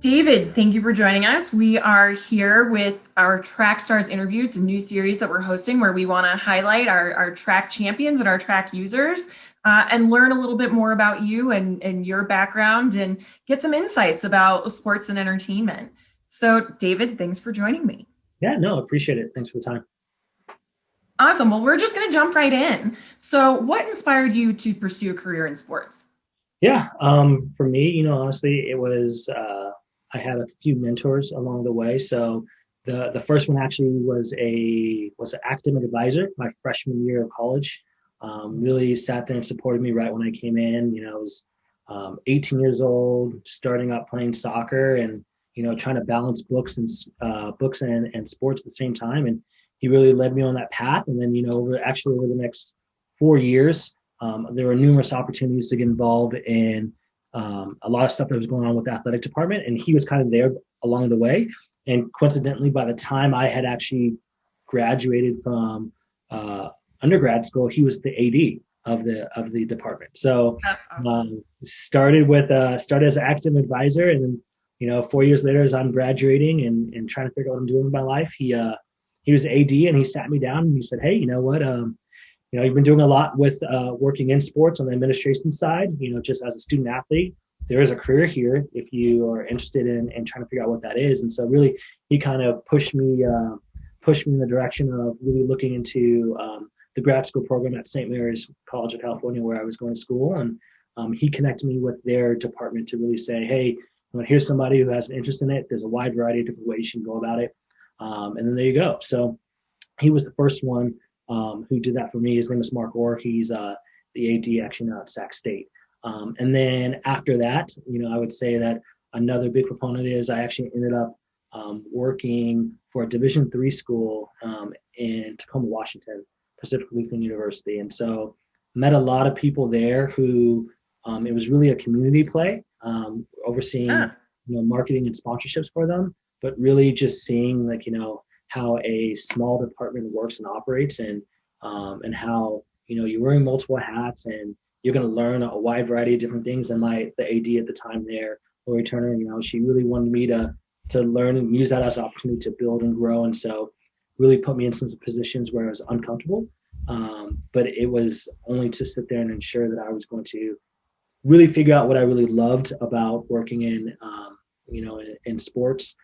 David, thank you for joining us. We are here with our Track Stars interview. It's a new series that we're hosting where we want to highlight our track champions and our track users and learn a little bit more about you and your background and get some insights about sports and entertainment. So, David, thanks for joining me. Yeah, no, appreciate it. Thanks for the time. Awesome. Well, we're just going to jump right in. So, what inspired you to pursue a career in sports? Yeah, for me, honestly, it was I had a few mentors along the way. So the first one actually was an academic advisor my freshman year of college. Really sat there and supported me right when I came in. I was 18 years old, starting out playing soccer, and trying to balance books and sports at the same time. And he really led me on that path. And then over the next 4 years. There were numerous opportunities to get involved in a lot of stuff that was going on with the athletic department, and he was kind of there along the way. And coincidentally, by the time I had actually graduated from undergrad school, he was the AD of the department. So That's awesome. started as an active advisor, and then 4 years later, as I'm graduating and trying to figure out what I'm doing with my life, he was AD and he sat me down and he said, "Hey, you know what? You've been doing a lot with working in sports on the administration side, just as a student athlete. There is a career here if you are interested in trying to figure out what that is." And so really he kind of pushed me in the direction of really looking into the grad school program at St. Mary's College of California, where I was going to school. And he connected me with their department to really say, "Hey, here's somebody who has an interest in it. There's a wide variety of different ways you can go about it." And then there you go. So he was the first one who did that for me. His name is Mark Orr. He's the AD actually now at Sac State. And then after that, I would say that another big proponent is I actually ended up working for a Division III school in Tacoma, Washington, Pacific Lutheran University. And so met a lot of people there who it was really a community play, overseeing Yeah. marketing and sponsorships for them, but really just seeing how a small department works and operates, and how you're wearing multiple hats and you're going to learn a wide variety of different things. And the AD at the time there, Lori Turner, she really wanted me to learn and use that as an opportunity to build and grow. And so really put me in some positions where I was uncomfortable, but it was only to sit there and ensure that I was going to really figure out what I really loved about working in sports,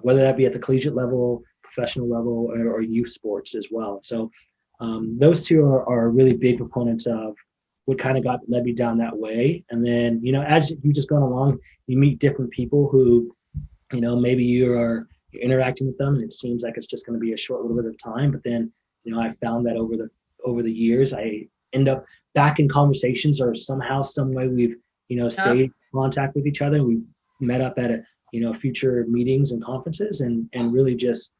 whether that be at the collegiate level, professional level, or youth sports as well. So those two are really big proponents of what kind of led me down that way. And then as you just going along, you meet different people who maybe you're interacting with them and it seems like it's just going to be a short little bit of time, but then I found that over the years I end up back in conversations, or somehow some way we've stayed Yep. in contact with each other. We've met up at future meetings and conferences, and really just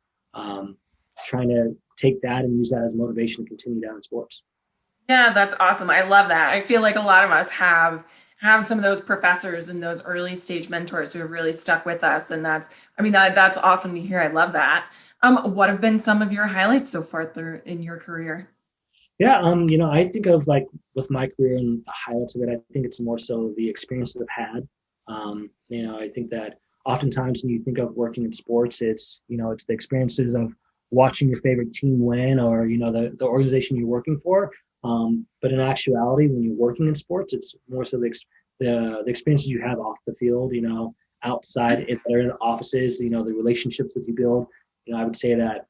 trying to take that and use that as motivation to continue down in sports. Yeah, that's awesome. I love that. I feel like a lot of us have some of those professors and those early stage mentors who have really stuck with us, and that's awesome to hear. I love that. What have been some of your highlights so far through in your career? Yeah, I think of like with my career and the highlights of it, I think it's more so the experiences I've had. I think that oftentimes when you think of working in sports, it's the experiences of watching your favorite team win, or the organization you're working for. But in actuality, when you're working in sports, it's more so the experiences you have off the field, outside if they're in offices, the relationships that you build. I would say that,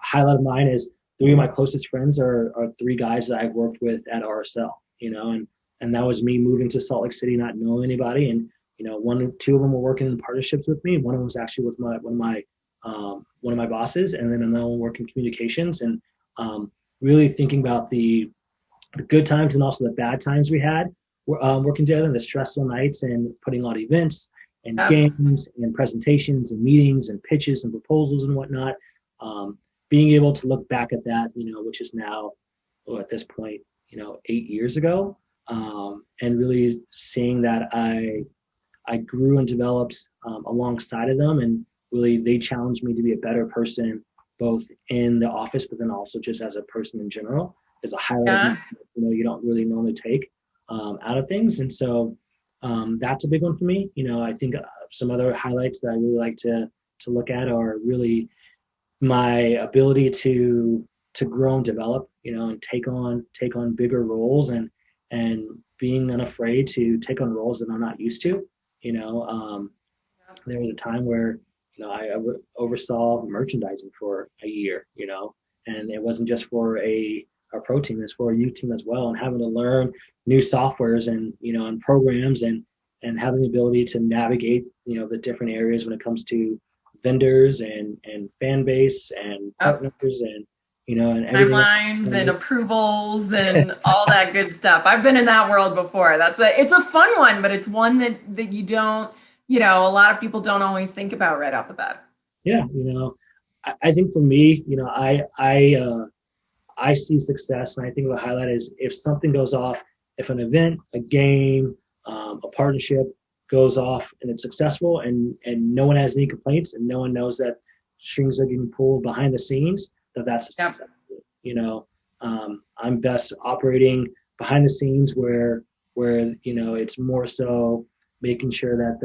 highlight of mine is three of my closest friends are three guys that I've worked with at RSL, and that was me moving to Salt Lake City, not knowing anybody. And, two of them were working in partnerships with me. One of them was actually with one of my bosses, and then another one working communications. And really thinking about the good times and also the bad times we had working together, and the stressful nights and putting on events and Yep. games and presentations and meetings and pitches and proposals and whatnot. Being able to look back at that, which is now, at this point, 8 years ago, and really seeing that I grew and developed alongside of them, and really they challenged me to be a better person, both in the office, but then also just as a person in general, is a highlight of Yeah. me. You don't really normally take out of things. And so that's a big one for me. I think some other highlights that I really like to look at are really my ability to grow and develop, and take on bigger roles, and being unafraid to take on roles that I'm not used to. You know, there was a time where I oversaw merchandising for a year, and it wasn't just for a pro team, it's for a youth team as well, and having to learn new softwares and programs, and having the ability to navigate the different areas when it comes to vendors and fan base and Oh, partners and everything else. timelines and approvals and all that good stuff. I've been in that world before. It's a fun one, but it's one that you don't, a lot of people don't always think about right off the bat. Yeah, I think for me, I see success, and I think the highlight is if something goes off, if an event, a game, a partnership goes off and it's successful, and no one has any complaints, and no one knows that strings are getting pulled behind the scenes, that's a Yep. success. I'm best operating behind the scenes where it's more so making sure that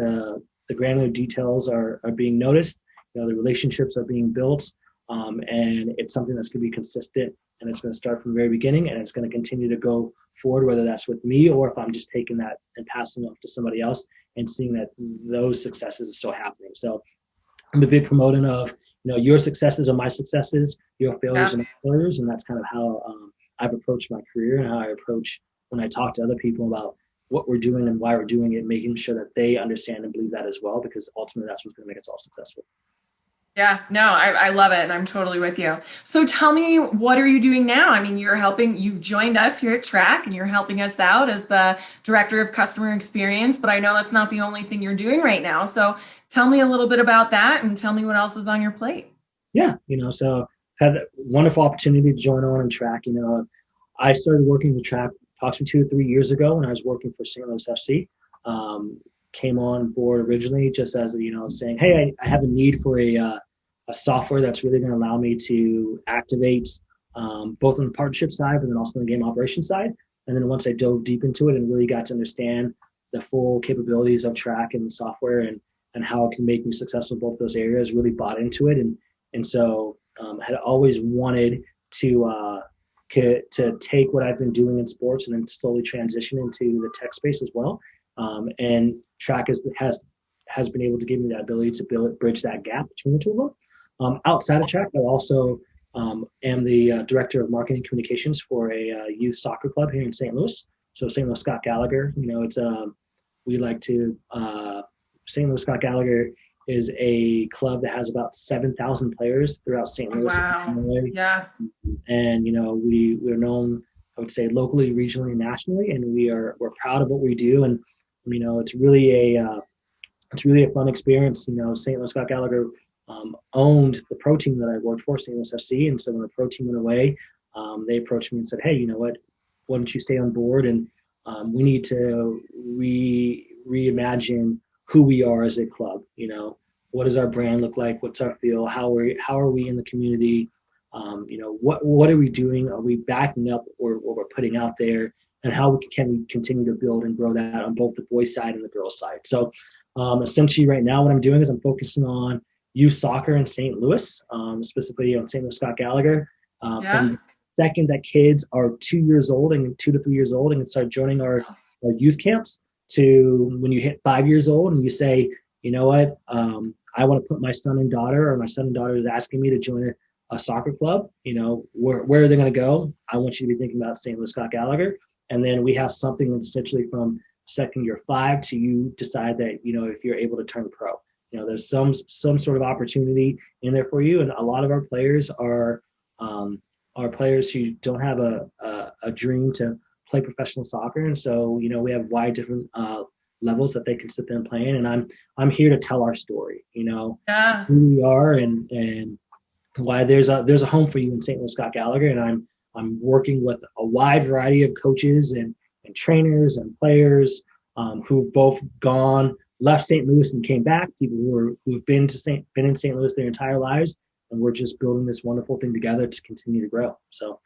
the granular details are being noticed, the relationships are being built, and it's something that's going to be consistent, and it's going to start from the very beginning, and it's going to continue to go forward, whether that's with me or if I'm just taking that and passing it off to somebody else and seeing that those successes are still happening. So I'm a big proponent of, your successes are my successes, your failures Yeah. are my failures, and that's kind of how I've approached my career, and how I approach when I talk to other people about what we're doing and why we're doing it, making sure that they understand and believe that as well, because ultimately that's what's going to make us all successful. Yeah, no, I love it, and I'm totally with you. So tell me, what are you doing now? I mean, you've joined us here at Trak, and you're helping us out as the director of customer experience, but I know that's not the only thing you're doing right now. So tell me a little bit about that, and tell me what else is on your plate. Yeah, so had a wonderful opportunity to join on Trak. I started working with Trak approximately 2 or 3 years ago when I was working for St. Louis FC. Came on board originally just as saying, hey, I have a need for a software that's really going to allow me to activate both on the partnership side, but then also on the game operation side. And then once I dove deep into it and really got to understand the full capabilities of Trak and the software, and how it can make me successful in both those areas, really bought into it, and so had always wanted to take what I've been doing in sports and then slowly transition into the tech space as well. And Trak has been able to give me that ability to bridge that gap between the two of them. Outside of Trak, I also am the director of marketing communications for a youth soccer club here in St. Louis. So St. Louis Scott Gallagher, it's we like to St. Louis Scott Gallagher is a club that has about 7,000 players throughout St. Louis. Wow. Yeah. And we're known, I would say, locally, regionally, and nationally, and we're proud of what we do. And it's really a fun experience. St. Louis Scott Gallagher owned the pro team that I worked for, St. Louis FC, and so when the pro team went away, they approached me and said, hey, you know what, why don't you stay on board, and we need to reimagine who we are as a club. What does our brand look like? What's our feel? How are we in the community? What are we doing? Are we backing up or what we're putting out there? And how can we continue to build and grow that on both the boys' side and the girls' side? So essentially right now what I'm doing is I'm focusing on youth soccer in St. Louis, specifically on St. Louis Scott Gallagher. Yeah. From the second that kids are 2 years old and 2 to 3 years old and can start joining our youth camps, to when you hit 5 years old and you say, you know what, I want to put my son and daughter, or my son and daughter is asking me to join a soccer club, where are they going to go? I want you to be thinking about St. Louis Scott Gallagher. And then we have something essentially from second year 5 to you decide that, if you're able to turn pro. There's some sort of opportunity in there for you. And a lot of our players are players who don't have a dream to play professional soccer. And so, we have wide different levels that they can sit there and play in. And I'm here to tell our story, Yeah. who we are and why there's a home for you in St. Louis Scott Gallagher. And I'm working with a wide variety of coaches and trainers and players who've both left St. Louis and came back, people who've been in St. Louis their entire lives, and we're just building this wonderful thing together to continue to grow. So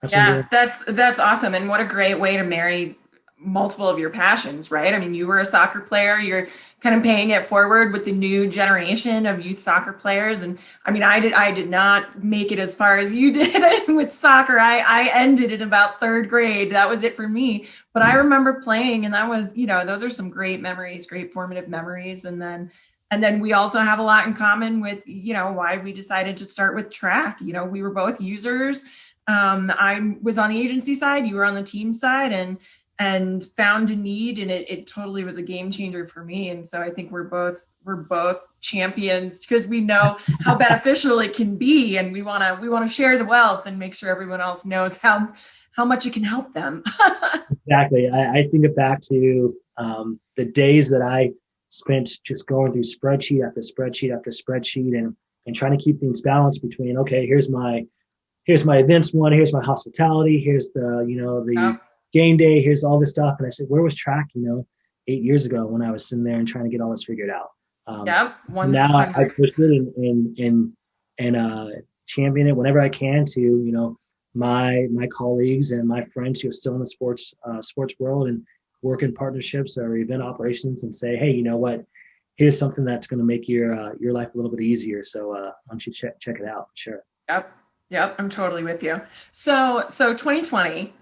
that's awesome, and what a great way to marry multiple of your passions, right? I mean, you were a soccer player, you're kind of paying it forward with the new generation of youth soccer players. And I mean, I did not make it as far as you did with soccer. I ended in about third grade. That was it for me. But I remember playing, and that was, those are some great memories, great formative memories. And then we also have a lot in common with, why we decided to start with track. We were both users. I was on the agency side, you were on the team side, and found a need, and it totally was a game changer for me. And so I think we're both champions because we know how beneficial it can be, and we want to share the wealth and make sure everyone else knows how much it can help them. Exactly. I think it back to the days that I spent just going through spreadsheet after spreadsheet after spreadsheet and trying to keep things balanced between, okay, here's my events one, here's my hospitality, here's the Yep. game day, here's all this stuff. And I said, where was track, 8 years ago when I was sitting there and trying to get all this figured out. Yep. Now I 100. push it and champion it whenever I can to, my colleagues and my friends who are still in the sports world and work in partnerships or event operations and say, hey, you know what? Here's something that's going to make your life a little bit easier. So why don't you check it out? Sure. Yep. Yep. I'm totally with you. So 2020,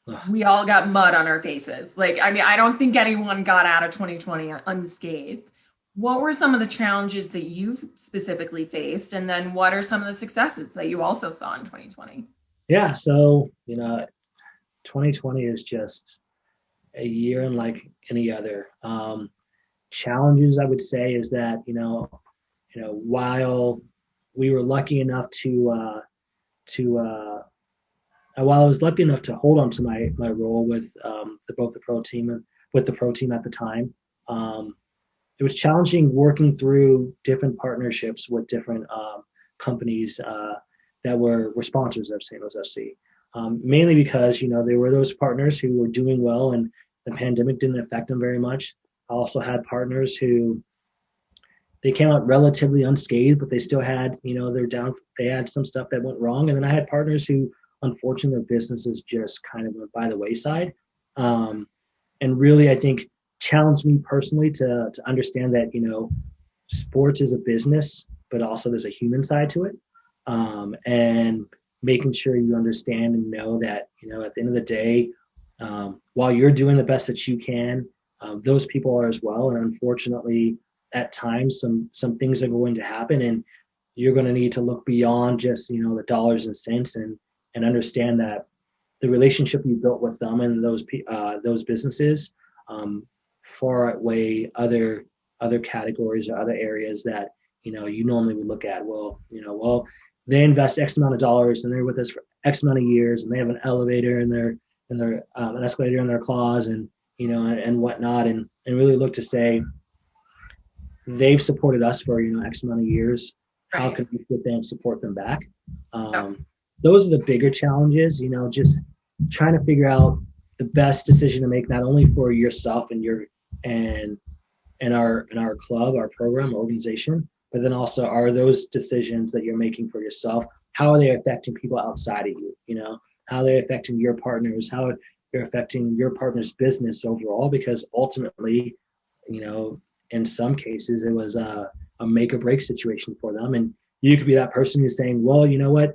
Ugh. we all got mud on our faces. Like, I mean, I don't think anyone got out of 2020 unscathed. What were some of the challenges that you've specifically faced? And then what are some of the successes that you also saw in 2020? Yeah. So 2020 is just a year unlike any other. Challenges I would say is that while we were lucky enough to while I was lucky enough to hold on to my role with both the pro team and with the pro team at the time, it was challenging working through different partnerships with different companies that were sponsors of St. Louis FC. Mainly because there were those partners who were doing well and the pandemic didn't affect them very much. I also had partners who they came out relatively unscathed, but they still had, their down. They had some stuff that went wrong, and then I had partners who, unfortunately, their businesses just kind of went by the wayside. And really, I think challenged me personally to understand that sports is a business, but also there's a human side to it, and making sure you understand and know that at the end of the day, while you're doing the best that you can, those people are as well, and unfortunately at times some things are going to happen and you're going to need to look beyond just the dollars and cents and understand that the relationship you built with them and those businesses far outweigh other categories or other areas that you normally would look at. Well, they invest X amount of dollars and they're with us for X amount of years and they have an elevator and their an escalator in their clause and and whatnot and really look to say they've supported us for X amount of years. How Right. can we fit them and support them back? Yep. Those are the bigger challenges. Just trying to figure out the best decision to make, not only for yourself and our club, our program, our organization, but then also are those decisions that you're making for yourself, how are they affecting people outside of you? How are they affecting your partners? How they're affecting your partner's business overall? Because ultimately, in some cases, it was a make or break situation for them. And you could be that person who's saying, well, you know what?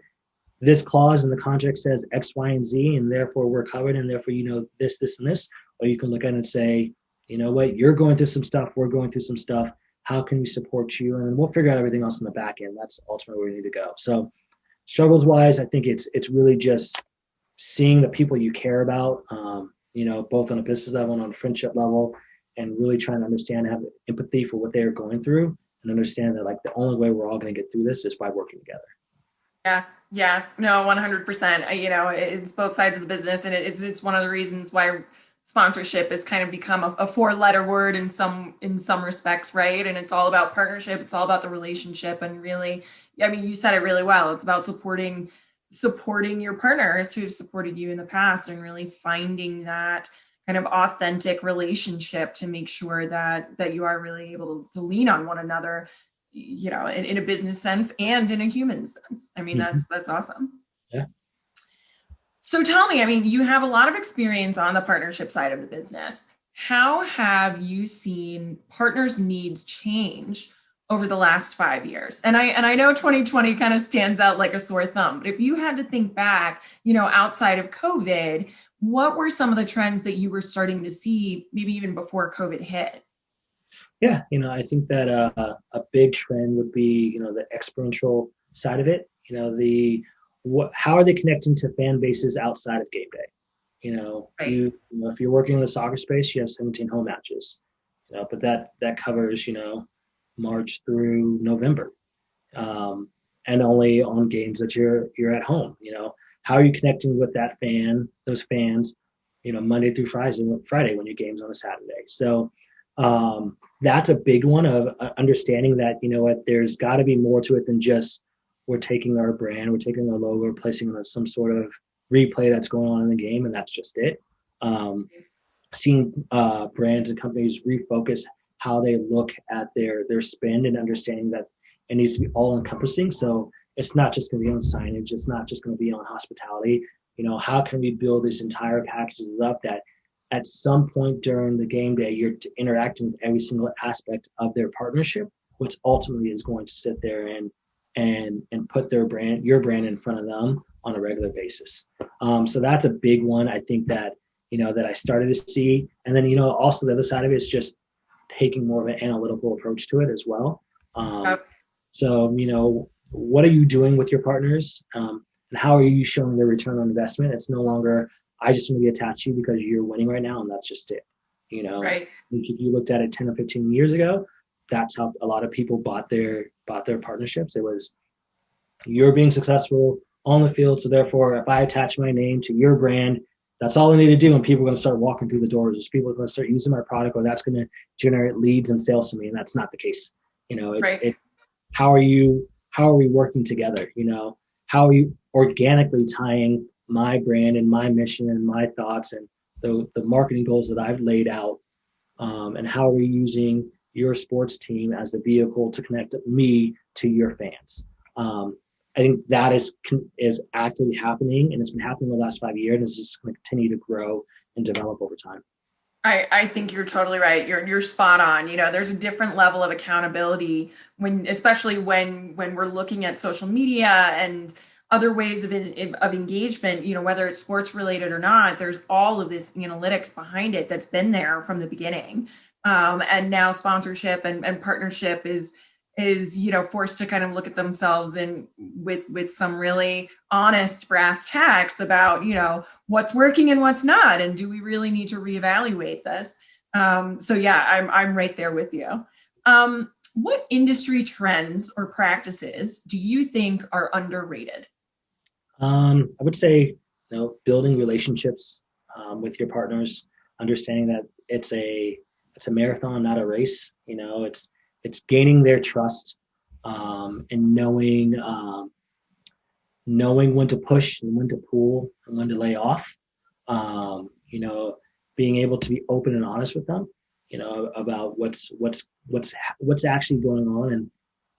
This clause in the contract says X, Y, and Z, and therefore we're covered, and therefore, this, and this. Or you can look at it and say, you know what? You're going through some stuff. We're going through some stuff. How can we support you? And then we'll figure out everything else in the back end. That's ultimately where we need to go. So struggles wise, I think it's really just seeing the people you care about, both on a business level and on a friendship level, and really trying to understand, have empathy for what they're going through, and understand that the only way we're all going to get through this is by working together. Yeah. Yeah. No, 100%. It's both sides of the business, and it's one of the reasons why sponsorship has kind of become a four-letter word in some respects, right? And it's all about partnership. It's all about the relationship, and really, I mean, you said it really well. It's about supporting your partners who've supported you in the past, and really finding that kind of authentic relationship to make sure that you are really able to lean on one another, in a business sense and in a human sense. I mean, Mm-hmm. that's awesome. Yeah. So tell me, I mean, you have a lot of experience on the partnership side of the business. How have you seen partners' needs change over the last 5 years? And I know 2020 kind of stands out like a sore thumb, but if you had to think back, outside of COVID, what were some of the trends that you were starting to see, maybe even before COVID hit? Yeah, I think that a big trend would be, the experiential side of it. How are they connecting to fan bases outside of game day? Right. If you're working in the soccer space, you have 17 home matches, but that covers, March through November, and only on games that you're at home. How are you connecting with those fans, Monday through Friday when your game's on a Saturday? So that's a big one of understanding that, there's got to be more to it than just we're taking our brand, we're taking our logo, we're placing it on some sort of replay that's going on in the game, and that's just it. Seeing brands and companies refocus how they look at their spend and understanding that it needs to be all encompassing. So it's not just going to be on signage, it's not just going to be on hospitality. How can we build these entire packages up that at some point during the game day, you're interacting with every single aspect of their partnership, which ultimately is going to sit there and put your brand in front of them on a regular basis. So that's a big one. I think that, that I started to see. And then, also the other side of it is just taking more of an analytical approach to it as well. So, what are you doing with your partners? And how are you showing their return on investment? It's no longer, I just want to be attached to you because you're winning right now, and that's just it. Right. If you looked at it 10 or 15 years ago, that's how a lot of people bought their partnerships. It was, you're being successful on the field, so therefore, if I attach my name to your brand, that's all I need to do, and people are going to start walking through the doors. Is people are going to start using my product, or that's going to generate leads and sales to me, and that's not the case. It's how are we working together? How are you organically tying my brand and my mission and my thoughts and the marketing goals that I've laid out, and how are we using your sports team as the vehicle to connect me to your fans? I think that is actively happening, and it's been happening the last 5 years, and it's just going to continue to grow and develop over time. I think you're totally right. You're spot on. There's a different level of accountability especially when we're looking at social media and other ways of engagement, whether it's sports related or not, there's all of this analytics behind it that's been there from the beginning. And now sponsorship and partnership is forced to kind of look at themselves and with some really honest brass tacks about what's working and what's not, and do we really need to reevaluate this? So yeah, I'm right there with you. What industry trends or practices do you think are underrated? I would say, building relationships with your partners, understanding that it's a marathon, not a race. It's gaining their trust, and knowing when to push and when to pull and when to lay off. Being able to be open and honest with them, about what's actually going on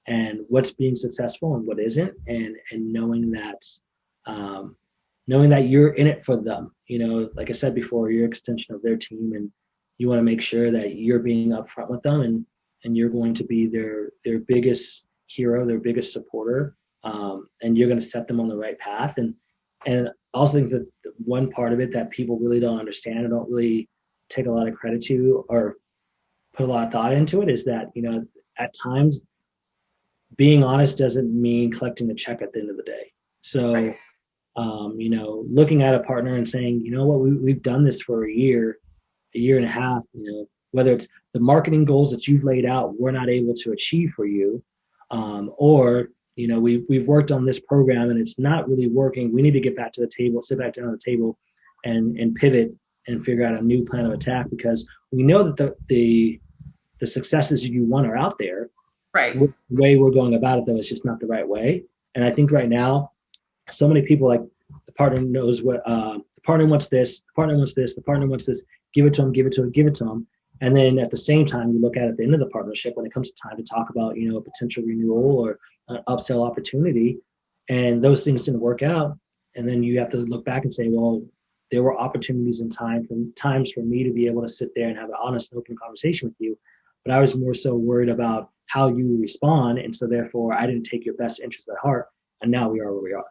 and what's being successful and what isn't, and knowing that you're in it for them. Like I said before, you're an extension of their team, and you want to make sure that you're being upfront with them, and you're going to be their biggest hero, their biggest supporter, and you're going to set them on the right path. And I also think that one part of it that people really don't understand and don't really take a lot of credit to or put a lot of thought into it is that, at times being honest doesn't mean collecting a check at the end of the day. So, Right. Looking at a partner and saying, what, we've done this for a year and a half, whether it's the marketing goals that you've laid out, we're not able to achieve for you, or we've worked on this program and it's not really working. We need to get back to the table, sit back down at the table, and pivot and figure out a new plan of attack, because we know that the successes you want are out there. Right. The way we're going about it, though, is just not the right way. And I think right now, so many people, like, the partner knows what the partner wants this, the partner wants this, the partner wants this. Give it to them, give it to them, give it to them. And then at the same time, you look at the end of the partnership when it comes to time to talk about, a potential renewal or an upsell opportunity, and those things didn't work out. And then you have to look back and say, well, there were opportunities and times for me to be able to sit there and have an honest and open conversation with you. But I was more so worried about how you respond. And so therefore I didn't take your best interest at heart. And now we are where we are.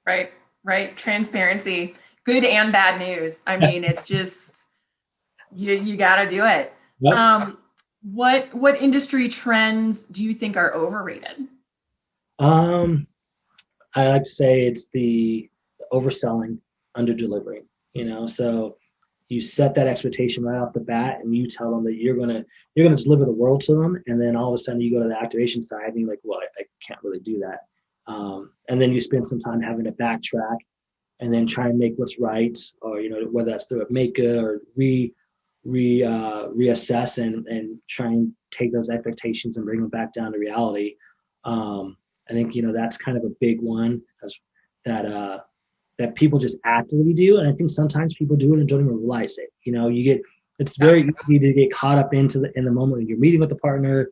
Right, right. Transparency, good and bad news. I mean, it's just you got to do it. Yep. What industry trends do you think are overrated? Um, I like to say it's the overselling, under delivering, so you set that expectation right off the bat and you tell them that you're gonna deliver the world to them, and then all of a sudden you go to the activation side and you're like, well, I can't really do that. And then you spend some time having to backtrack and then try and make what's right, or whether that's through a make good or reassess and try and take those expectations and bring them back down to reality. I think that's kind of a big one that that people just actively do, and I think sometimes people do it and don't even realize it. It's very easy to get caught up in the moment when you're meeting with a partner.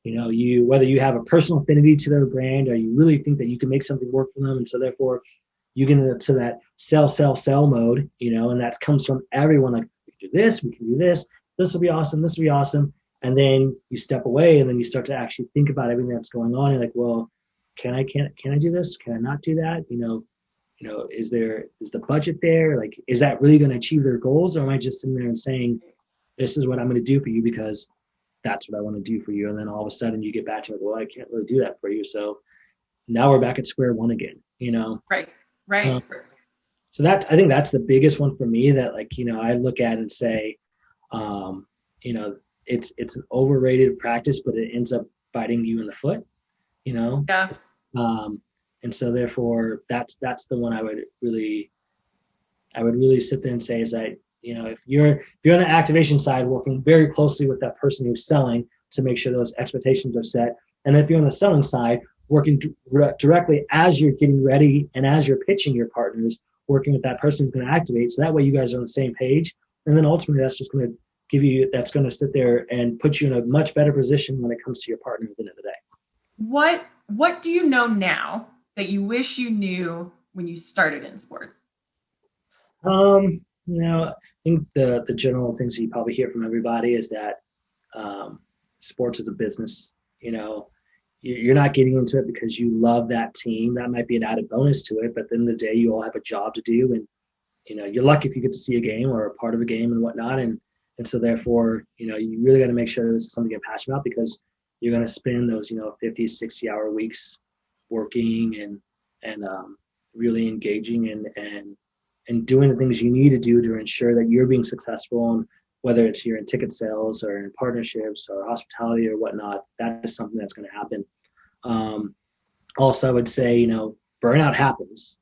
Whether you have a personal affinity to their brand or you really think that you can make something work for them, and so therefore you get into that sell mode, and that comes from everyone. Like, we can do this, we can do this. This will be awesome. This will be awesome. And then you step away, and then you start to actually think about everything that's going on. You're like, well, can I do this? Can I not do that? Is the budget there? Like, is that really going to achieve their goals? Or am I just sitting there and saying, this is what I'm going to do for you because that's what I want to do for you? And then all of a sudden you get back to it, well, I can't really do that for you. So now we're back at square one again, Right. Right. So I think that's the biggest one for me that, like, I look at and say, it's an overrated practice, but it ends up biting you in the foot, Yeah. And so therefore that's the one I would really sit there and say is that, if you're on the activation side, working very closely with that person who's selling to make sure those expectations are set. And if you're on the selling side, working directly as you're getting ready and as you're pitching your partners, working with that person who's going to activate. So that way you guys are on the same page. And then ultimately that's just going to that's going to sit there and put you in a much better position when it comes to your partner at the end of the day. What do you know now that you wish you knew when you started in sports? I think the general things that you probably hear from everybody is that sports is a business. You're not getting into it because you love that team. That might be an added bonus to it, but at the end of the day, you all have a job to do, and you're lucky if you get to see a game or a part of a game and whatnot. And so therefore, you really got to make sure this is something you're passionate about, because you're going to spend those 50, 60-hour weeks working and really engaging and doing the things you need to do to ensure that you're being successful. And whether it's you're in ticket sales or in partnerships or hospitality or whatnot, that is something that's going to happen. Also, I would say, burnout happens.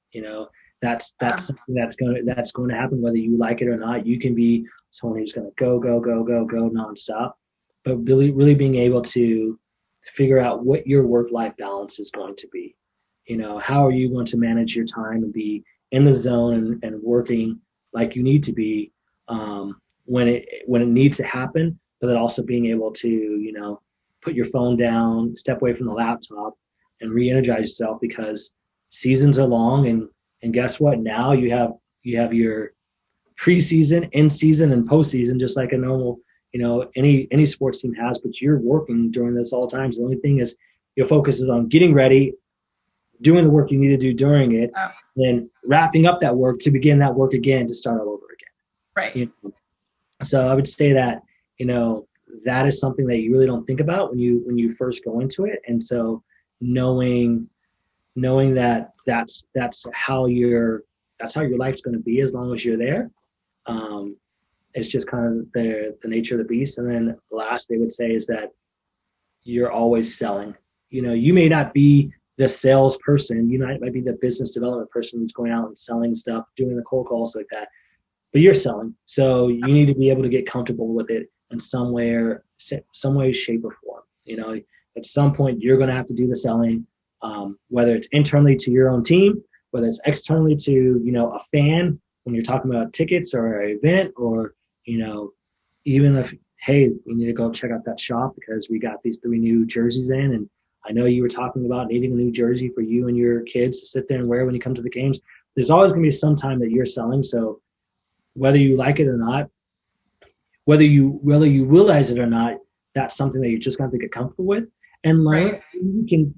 That's something that's going to happen whether you like it or not. You can be someone who's going to go nonstop, but really being able to figure out what your work-life balance is going to be. How are you going to manage your time and be in the zone and working like you need to be when it needs to happen, but then also being able to, put your phone down, step away from the laptop and re-energize yourself, because seasons are long. And guess what? Now you have your preseason, in season, and postseason, just like a normal, any sports team has, but you're working during this all times. The only thing is your focus is on getting ready, doing the work you need to do during it, then wrapping up that work to begin that work again to start all over again. Right. So I would say that, that is something that you really don't think about when you first go into it. And so knowing that that's how your life's going to be as long as you're there. It's just kind of the nature of the beast. And then last they would say is that you're always selling. You may not be the salesperson, you might be the business development person who's going out and selling stuff, doing the cold calls like that, but you're selling. So you need to be able to get comfortable with it in some way, shape, or form. At some point you're going to have to do the selling, whether it's internally to your own team, whether it's externally to, a fan when you're talking about tickets or an event, or, even if, hey, we need to go check out that shop because we got these 3 new jerseys in, and I know you were talking about needing a new jersey for you and your kids to sit there and wear when you come to the games. there's always going to be some time that you're selling. So whether you like it or not, whether you realize it or not, that's something that you're just going to get comfortable with and learn. Right. You can,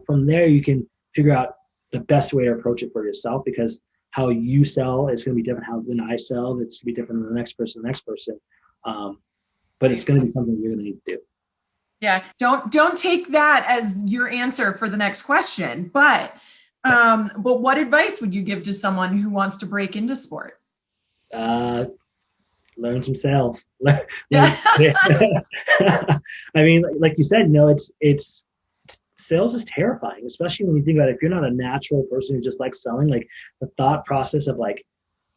from there you can figure out the best way to approach it for yourself, because how you sell is going to be different than I sell. It's going to be different than the next person. But it's going to be something you're going to need to do. Yeah. Don't take that as your answer for the next question. But what advice would you give to someone who wants to break into sports? Uh, Learn some sales. Yeah. I mean, like you said, it's sales is terrifying, especially when you think about it. If you're not a natural person who just likes selling, like the thought process of like,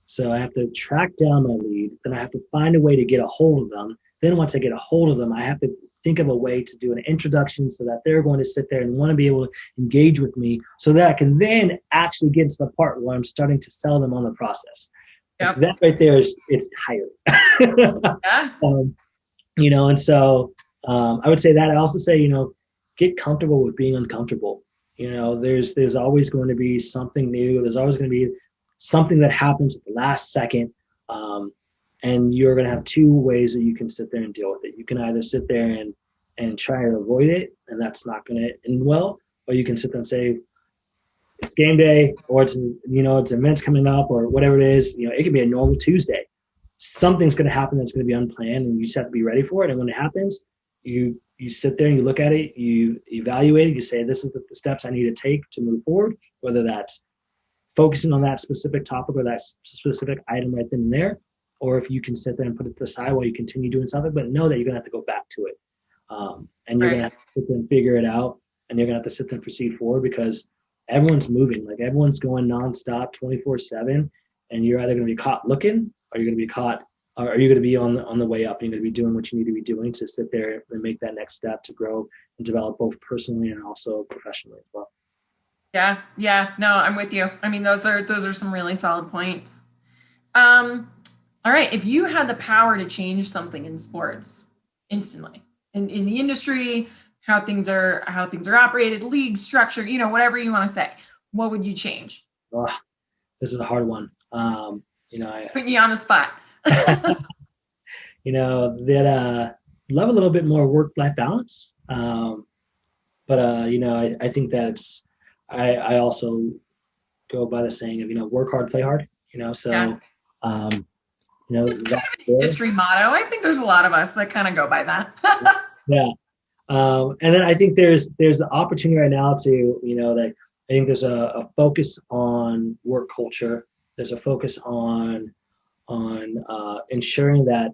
so I have to track down my lead, then I have to find a way to get a hold of them. Then once I get a hold of them, I have to think of a way to do an introduction so that they're going to sit there and want to be able to engage with me so that I can then actually get to the part where I'm starting to sell them on the process. Yep. That right there it's tiring. Yeah. And so I would say that. I also say, get comfortable with being uncomfortable. There's always going to be something new. There's always going to be something that happens at the last second. And you're going to have two ways that you can sit there and deal with it. You can either sit there and try to avoid it, and that's not going to end well, or you can sit there and say, it's game day, or it's events coming up, or whatever it is. It can be a normal Tuesday. Something's going to happen that's going to be unplanned, and you just have to be ready for it. And when it happens, you sit there and you look at it, you evaluate it, you say, this is the steps I need to take to move forward, whether that's focusing on that specific topic or that specific item right then and there, or if you can sit there and put it to the side while you continue doing something, but know that you're going to have to go back to it. And you're going to have to sit there and figure it out, and you're going to have to sit there and proceed forward, because everyone's moving. Like, everyone's going nonstop 24/7, and you're either going to be caught looking, or you're going to be caught, or are you going to be on the way up, and you're going to be doing what you need to be doing to sit there and make that next step to grow and develop both personally and also professionally as well. Yeah. No, I'm with you. I mean, those are some really solid points. All right. If you had the power to change something in sports instantly, in the industry, how things are operated, league structure, whatever you want to say, what would you change? Oh, this is a hard one. Put you on the spot. That love a little bit more work-life balance. But I think that I also go by the saying of, work hard, play hard, so, Yeah. It's kind of an industry motto. I think there's a lot of us that kind of go by that. Yeah. And then I think there's the opportunity right now to, that I think there's a focus on work culture. There's a focus on ensuring that,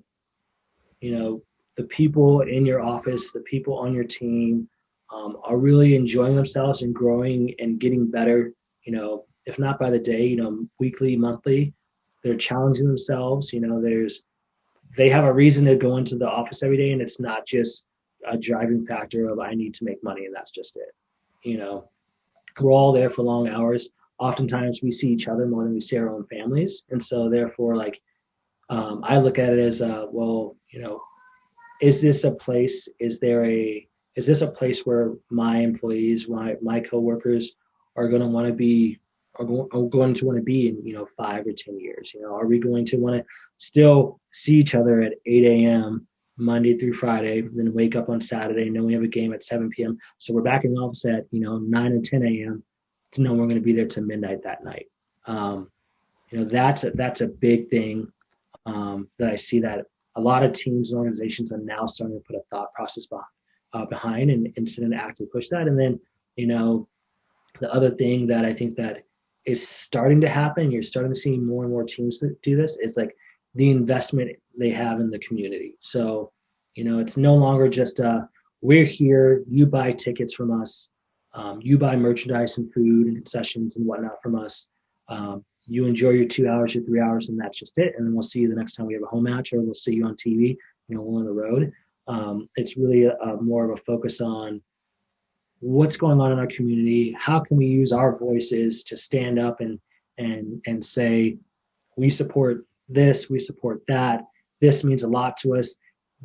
the people in your office, the people on your team, are really enjoying themselves and growing and getting better, if not by the day, weekly, monthly. They're challenging themselves. They have a reason to go into the office every day, and it's not just a driving factor of I need to make money and that's just it. We're all there for long hours. Oftentimes we see each other more than we see our own families, and so therefore, like, I look at it as is this a place? Is this a place where my employees, my coworkers are going to want to be? Are going to want to be in 5 or 10 years? Are we going to want to still see each other at 8 a.m. Monday through Friday, then wake up on Saturday, and then we have a game at 7 p.m. So we're back in the office at 9 or 10 a.m. to know we're going to be there to midnight that night. That's a big thing that I see that a lot of teams and organizations are now starting to put a thought process behind and sit and actively push that. And then the other thing that I think that is starting to happen, you're starting to see more and more teams that do this, is like the investment they have in the community. So, it's no longer just we're here, you buy tickets from us, you buy merchandise and food and concessions and whatnot from us. You enjoy your 2 hours, your 3 hours, and that's just it. And then we'll see you the next time we have a home match, or we'll see you on TV, we're on the road. It's really more of a focus on what's going on in our community. How can we use our voices to stand up and say, we support this, we support that. This means a lot to us.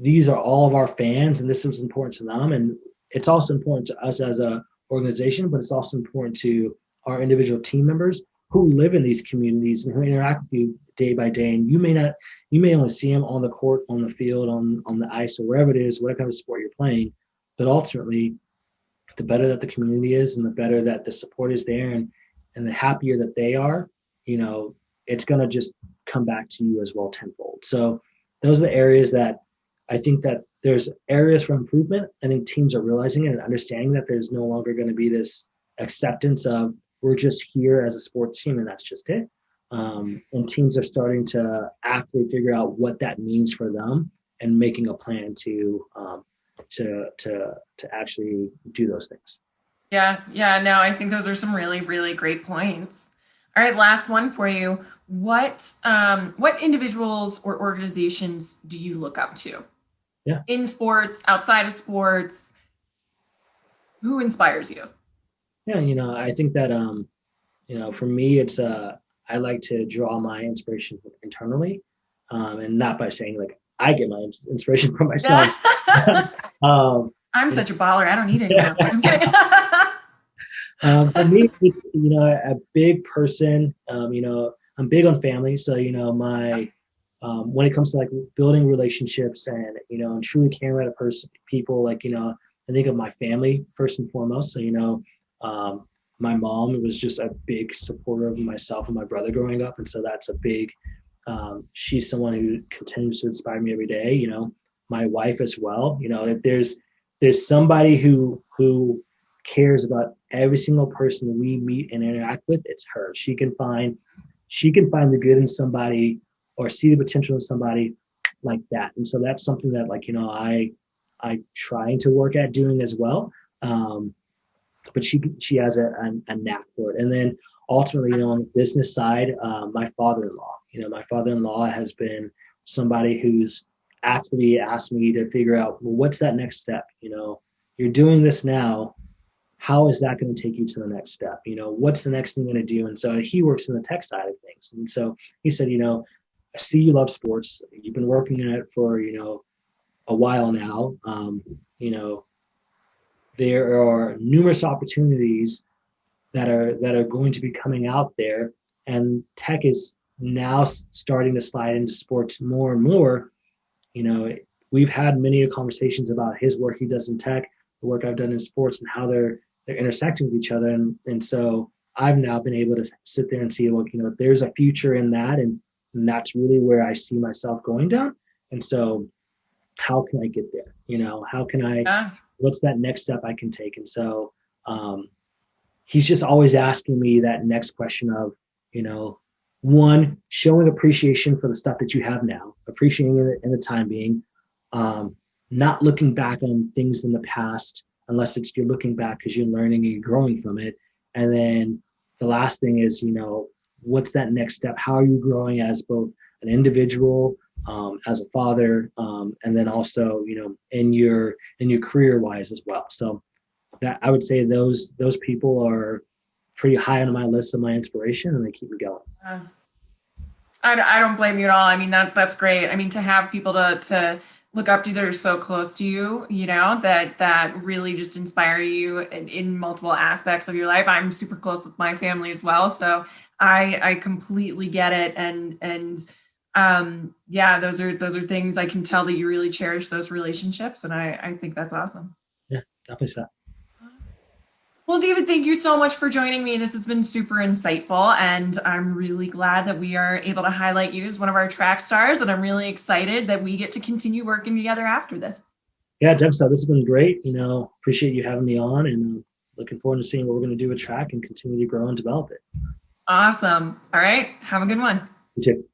These are all of our fans, and this is important to them. And it's also important to us as a organization, but it's also important to our individual team members who live in these communities and who interact with you day by day. And you may only see them on the court, on the field, on the ice, or wherever it is, whatever kind of sport you're playing. But ultimately, the better that the community is and the better that the support is there and the happier that they are, it's going to just come back to you as well tenfold. So those are the areas that I think that there's areas for improvement. I think teams are realizing it and understanding that there's no longer going to be this acceptance of we're just here as a sports team and that's just it. And teams are starting to actively figure out what that means for them and making a plan to actually do those things. Yeah, no, I think those are some really, really great points. All right, last one for you. What individuals or organizations do you look up to Yeah. in sports, outside of sports? Who inspires you? Yeah, I think that for me it's I like to draw my inspiration internally, and not by saying like I get my inspiration from myself. um, I'm such a baller. I don't need anyone yeah. else. I'm kidding. For me, it's, a big person. I'm big on family, so my when it comes to like building relationships and and truly caring about a person, people like I think of my family first and foremost. So my mom was just a big supporter of myself and my brother growing up, and so that's a big. She's someone who continues to inspire me every day. My wife as well. If there's somebody who cares about every single person we meet and interact with, it's her. She can find the good in somebody or see the potential in somebody like that. And so that's something that like, I trying to work at doing as well. But she has a knack for it. And then ultimately, on the business side, my father-in-law has been somebody who's actually asked me to figure out, well, what's that next step? You're doing this now. How is that going to take you to the next step? What's the next thing you're going to do? And so he works in the tech side of things. And so he said, I see you love sports. You've been working in it for, a while now. There are numerous opportunities that are going to be coming out there, and tech is now starting to slide into sports more and more. We've had many conversations about his work he does in tech, the work I've done in sports, and how they're intersecting with each other. And so I've now been able to sit there and see, look, there's a future in that, and that's really where I see myself going down. And so how can I get there? How can I, Yeah. what's that next step I can take? And so he's just always asking me that next question of, one, showing appreciation for the stuff that you have now, appreciating it in the time being, not looking back on things in the past, unless it's you're looking back because you're learning and you're growing from it. And then the last thing is, what's that next step? How are you growing as both an individual, as a father, and then also, in your career wise as well. So that I would say those people are pretty high on my list of my inspiration, and they keep me going. Uh, I don't blame you at all. I mean, that's great. I mean, to have people to look up to that are so close to you, that really just inspire you in multiple aspects of your life. I'm super close with my family as well, so I completely get it. Yeah, those are things I can tell that you really cherish those relationships, and I think that's awesome. Yeah, definitely so. Well, David, thank you so much for joining me. This has been super insightful, and I'm really glad that we are able to highlight you as one of our track stars. And I'm really excited that we get to continue working together after this. Yeah, definitely so. This has been great. Appreciate you having me on, and looking forward to seeing what we're going to do with track and continue to grow and develop it. Awesome. All right. Have a good one. You too.